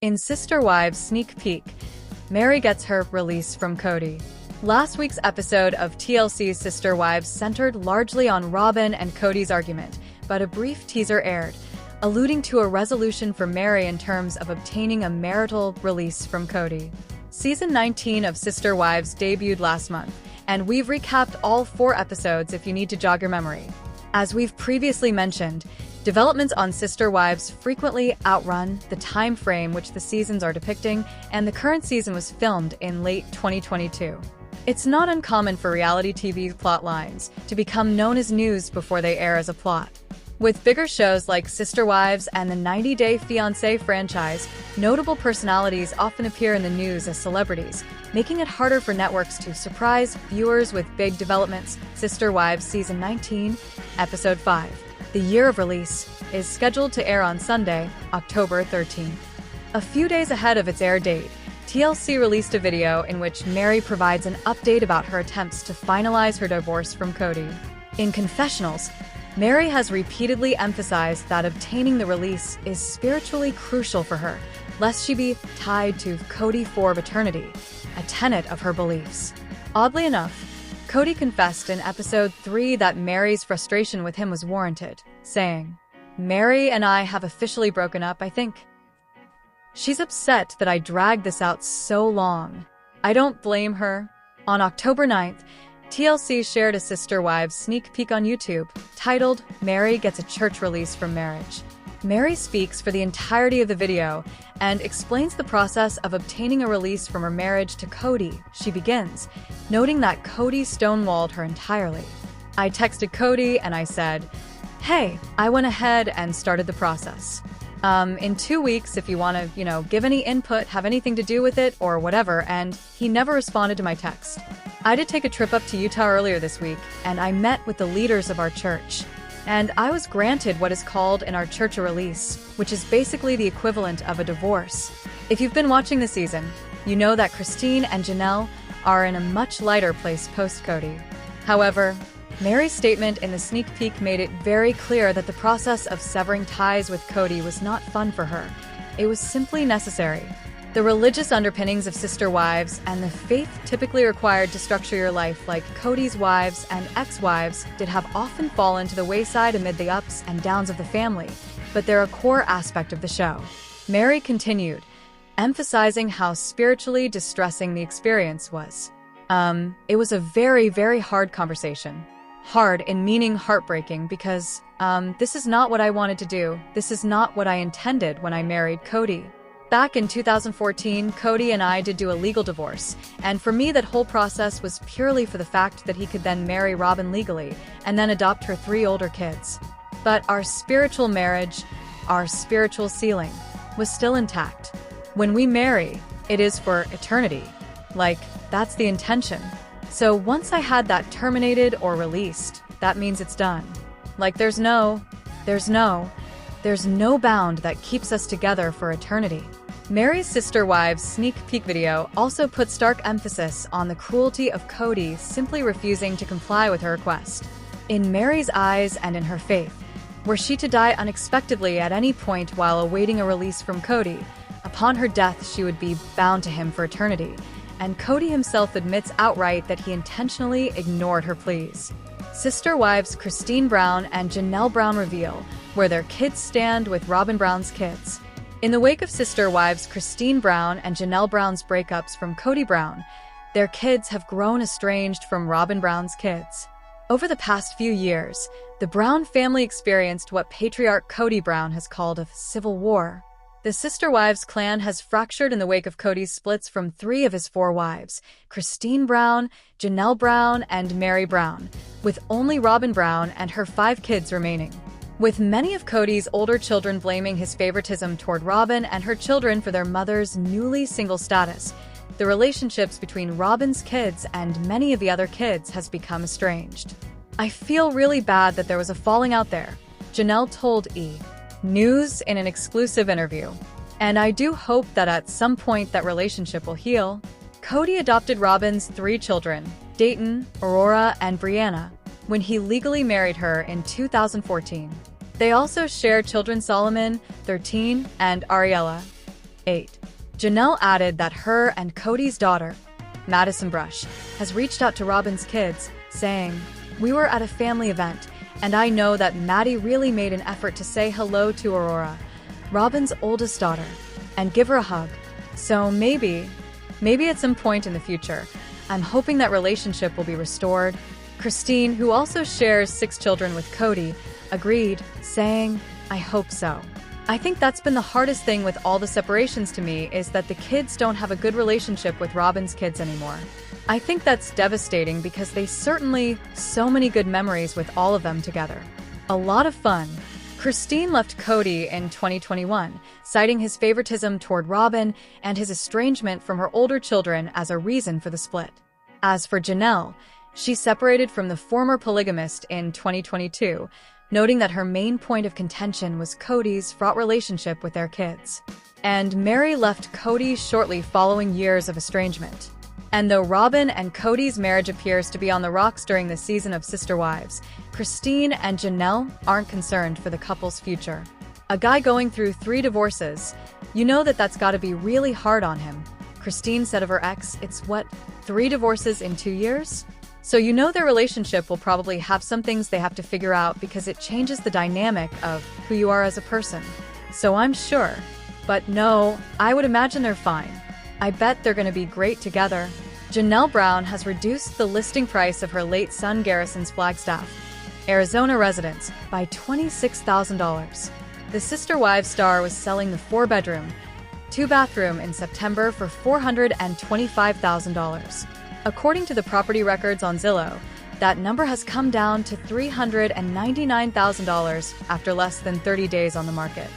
In Sister Wives sneak peek, Mary gets her release from Cody. Last week's episode of TLC's Sister Wives centered largely on Robin and Cody's argument, but a brief teaser aired, alluding to a resolution for Mary in terms of obtaining a marital release from Cody. Season 19 of Sister Wives debuted last month, and we've recapped all 4 episodes if you need to jog your memory. As we've previously mentioned, developments on Sister Wives frequently outrun the time frame which the seasons are depicting, and the current season was filmed in late 2022. It's not uncommon for reality TV plot lines to become known as news before they air as a plot. With bigger shows like Sister Wives and the 90 Day Fiancé franchise, notable personalities often appear in the news as celebrities, making it harder for networks to surprise viewers with big developments. Sister Wives Season 19, Episode 5. The year of release is scheduled to air on Sunday, October 13th. A few days ahead of its air date, TLC released a video in which Mary provides an update about her attempts to finalize her divorce from Cody. In confessionals, Mary has repeatedly emphasized that obtaining the release is spiritually crucial for her, lest she be tied to Cody for eternity, a tenet of her beliefs. Oddly enough, Cody confessed in episode 3 that Mary's frustration with him was warranted, saying, "Mary and I have officially broken up, I think. She's upset that I dragged this out so long. I don't blame her." On October 9th, TLC shared a Sister Wives sneak peek on YouTube, titled, "Mary Gets a Church Release from Marriage." Mary speaks for the entirety of the video and explains the process of obtaining a release from her marriage to Cody. She begins, noting that Cody stonewalled her entirely. "I texted Cody and I said, 'Hey, I went ahead and started the process. In 2 weeks if you want to, give any input, have anything to do with it, or whatever,' and he never responded to my text. I did take a trip up to Utah earlier this week, and I met with the leaders of our church. And I was granted what is called in our church a release, which is basically the equivalent of a divorce. If you've been watching the season, you know that Kristine and Janelle are in a much lighter place post-Cody. However, Mary's statement in the sneak peek made it very clear that the process of severing ties with Cody was not fun for her. It was simply necessary. The religious underpinnings of Sister Wives and the faith typically required to structure your life like Cody's wives and ex-wives did have often fallen to the wayside amid the ups and downs of the family, but they're a core aspect of the show. Mary continued, emphasizing how spiritually distressing the experience was. It was a very, very hard conversation. Hard in meaning heartbreaking because, this is not what I wanted to do. This is not what I intended when I married Cody. Back in 2014, Cody and I did do a legal divorce, and for me that whole process was purely for the fact that he could then marry Robin legally and then adopt her 3 older kids. But our spiritual marriage, our spiritual ceiling, was still intact. When we marry, it is for eternity. That's the intention. So once I had that terminated or released, that means it's done. There's no bound that keeps us together for eternity. Mary's Sister Wives sneak peek video also put stark emphasis on the cruelty of Cody simply refusing to comply with her request. In Mary's eyes and in her faith, were she to die unexpectedly at any point while awaiting a release from Cody, upon her death she would be bound to him for eternity, and Cody himself admits outright that he intentionally ignored her pleas. Sister Wives Kristine Brown and Janelle Brown reveal where their kids stand with Robin Brown's kids. In the wake of Sister Wives Kristine Brown and Janelle Brown's breakups from Cody Brown, their kids have grown estranged from Robin Brown's kids. Over the past few years, the Brown family experienced what patriarch Cody Brown has called a civil war. The Sister Wives clan has fractured in the wake of Cody's splits from 3 of his 4 wives, Kristine Brown, Janelle Brown, and Mary Brown, with only Robin Brown and her 5 kids remaining. With many of Cody's older children blaming his favoritism toward Robin and her children for their mother's newly single status, the relationships between Robin's kids and many of the other kids has become estranged. "I feel really bad that there was a falling out there," Janelle told E! News in an exclusive interview. "And I do hope that at some point that relationship will heal." Cody adopted Robin's 3 children, Dayton, Aurora, and Brianna, when he legally married her in 2014. They also share children Solomon, 13, and Ariella. 8. Janelle added that her and Cody's daughter, Madison Brush, has reached out to Robin's kids, saying, "We were at a family event, and I know that Maddie really made an effort to say hello to Aurora, Robin's oldest daughter, and give her a hug. So maybe at some point in the future, I'm hoping that relationship will be restored." Kristine, who also shares 6 children with Cody, agreed, saying, "I hope so. I think that's been the hardest thing with all the separations to me is that the kids don't have a good relationship with Robin's kids anymore. I think that's devastating because they certainly so many good memories with all of them together. A lot of fun." Kristine left Cody in 2021, citing his favoritism toward Robin and his estrangement from her older children as a reason for the split. As for Janelle, she separated from the former polygamist in 2022, noting that her main point of contention was Cody's fraught relationship with their kids. And Mary left Cody shortly following years of estrangement. And though Robin and Cody's marriage appears to be on the rocks during the season of Sister Wives, Kristine and Janelle aren't concerned for the couple's future. A guy going through 3 divorces, you know that's gotta be really hard on him. Kristine said of her ex, "It's 3 divorces in 2 years?" So you know their relationship will probably have some things they have to figure out because it changes the dynamic of who you are as a person. So I'm sure. But no, I would imagine they're fine. I bet they're gonna be great together. Janelle Brown has reduced the listing price of her late son Garrison's Flagstaff, Arizona residence by $26,000. The Sister Wives star was selling the 4-bedroom, 2-bathroom in September for $425,000. According to the property records on Zillow, that number has come down to $399,000 after less than 30 days on the market.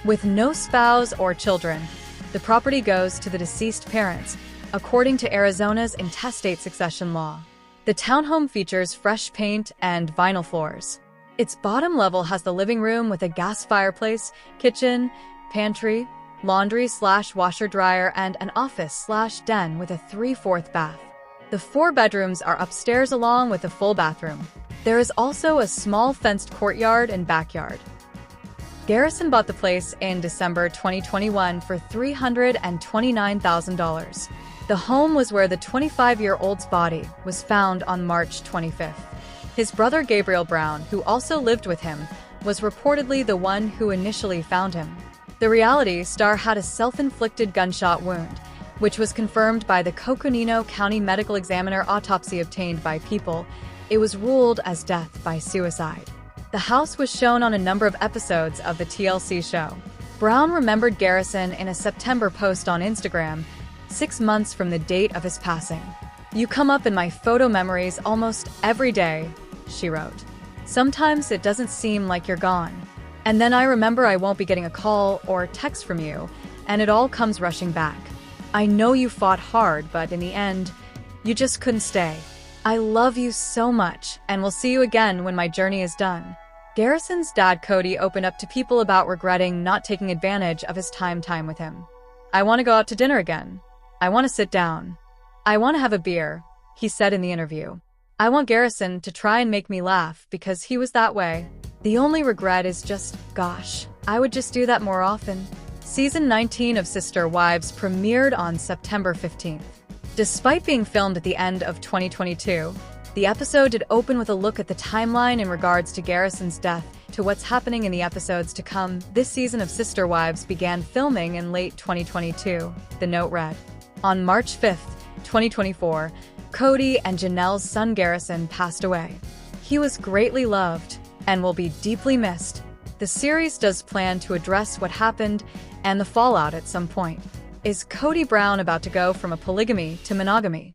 With no spouse or children, the property goes to the deceased parents, according to Arizona's intestate succession law. The townhome features fresh paint and vinyl floors. Its bottom level has the living room with a gas fireplace, kitchen, pantry, laundry/washer-dryer, and an office/den with a 3/4 bath. The 4 bedrooms are upstairs along with a full bathroom. There is also a small fenced courtyard and backyard. Garrison bought the place in December 2021 for $329,000. The home was where the 25-year-old's body was found on March 25th. His brother Gabriel Brown, who also lived with him, was reportedly the one who initially found him. The reality star had a self-inflicted gunshot wound, which was confirmed by the Coconino County Medical Examiner autopsy obtained by People. It was ruled as death by suicide. The house was shown on a number of episodes of the TLC show. Brown remembered Garrison in a September post on Instagram, 6 months from the date of his passing. "You come up in my photo memories almost every day," she wrote. "Sometimes it doesn't seem like you're gone. And then I remember I won't be getting a call or text from you, and it all comes rushing back. I know you fought hard, but in the end, you just couldn't stay. I love you so much, and we'll see you again when my journey is done." Garrison's dad Cody opened up to People about regretting not taking advantage of his time with him. "I want to go out to dinner again. I want to sit down. I want to have a beer," he said in the interview. "I want Garrison to try and make me laugh because he was that way. The only regret is just, gosh, I would just do that more often." Season 19 of Sister Wives premiered on September 15th. Despite being filmed at the end of 2022, the episode did open with a look at the timeline in regards to Garrison's death to what's happening in the episodes to come. This season of Sister Wives began filming in late 2022, the note read. On March 5th, 2024, Cody and Janelle's son Garrison passed away. He was greatly loved and will be deeply missed. The series does plan to address what happened and the fallout at some point. Is Cody Brown about to go from a polygamy to monogamy?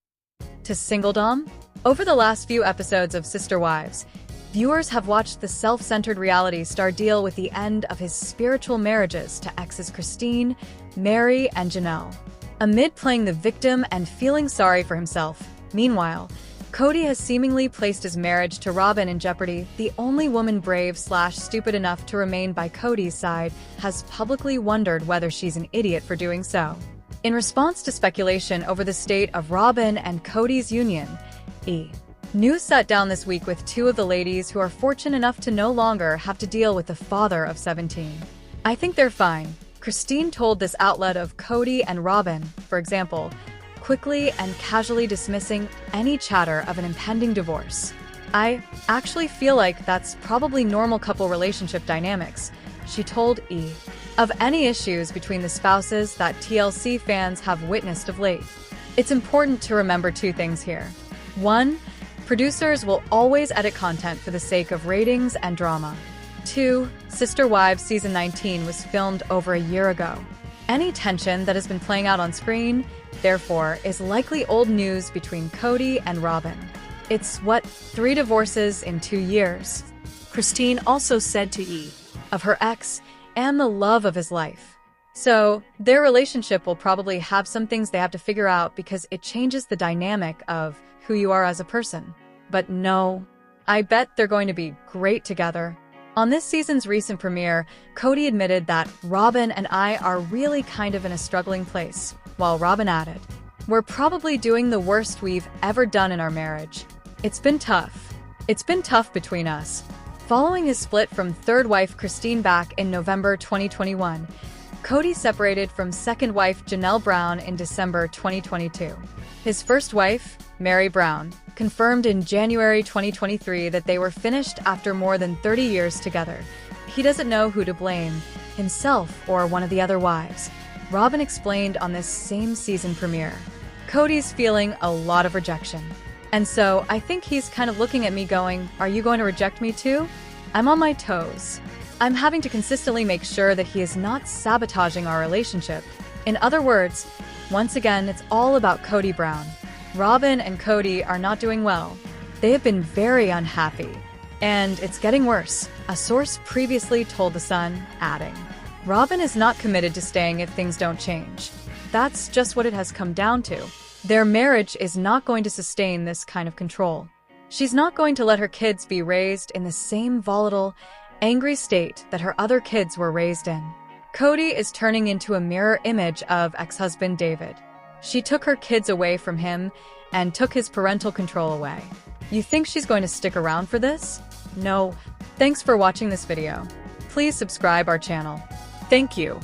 To singledom? Over the last few episodes of Sister Wives, viewers have watched the self-centered reality star deal with the end of his spiritual marriages to exes Kristine, Mary, and Janelle. Amid playing the victim and feeling sorry for himself, meanwhile, Cody has seemingly placed his marriage to Robin in jeopardy. The only woman brave/stupid enough to remain by Cody's side has publicly wondered whether she's an idiot for doing so. In response to speculation over the state of Robin and Cody's union, News sat down this week with 2 of the ladies who are fortunate enough to no longer have to deal with the father of 17. "I think they're fine," Kristine told this outlet of Kody and Robin, for example, quickly and casually dismissing any chatter of an impending divorce. "I actually feel like that's probably normal couple relationship dynamics," she told E! Of any issues between the spouses that TLC fans have witnessed of late. It's important to remember two things here. One, producers will always edit content for the sake of ratings and drama. Two, Sister Wives Season 19 was filmed over a year ago. Any tension that has been playing out on screen, therefore, is likely old news between Kody and Robin. It's, 3 divorces in 2 years? Kristine also said to E! Of her ex and the love of his life. So, their relationship will probably have some things they have to figure out because it changes the dynamic of who you are as a person. But no, I bet they're going to be great together. On this season's recent premiere, Kody admitted that Robin and I are really kind of in a struggling place, while Robin added, "We're probably doing the worst we've ever done in our marriage. It's been tough. It's been tough between us." Following his split from third wife Kristine back in November 2021, Kody separated from second wife Janelle Brown in December 2022. His first wife, Meri Brown, confirmed in January 2023 that they were finished after more than 30 years together. He doesn't know who to blame, himself or one of the other wives. Robin explained on this same season premiere. "Kody's feeling a lot of rejection. And so I think he's kind of looking at me going, 'Are you going to reject me too?' I'm on my toes. I'm having to consistently make sure that he is not sabotaging our relationship." In other words, once again, it's all about Kody Brown. Robin and Kody are not doing well. They have been very unhappy. And it's getting worse, a source previously told The Sun, adding, "Robin is not committed to staying if things don't change. That's just what it has come down to. Their marriage is not going to sustain this kind of control. She's not going to let her kids be raised in the same volatile, angry state that her other kids were raised in." Kody is turning into a mirror image of ex-husband David. She took her kids away from him and took his parental control away. You think she's going to stick around for this? No. Thanks for watching this video. Please subscribe our channel. Thank you.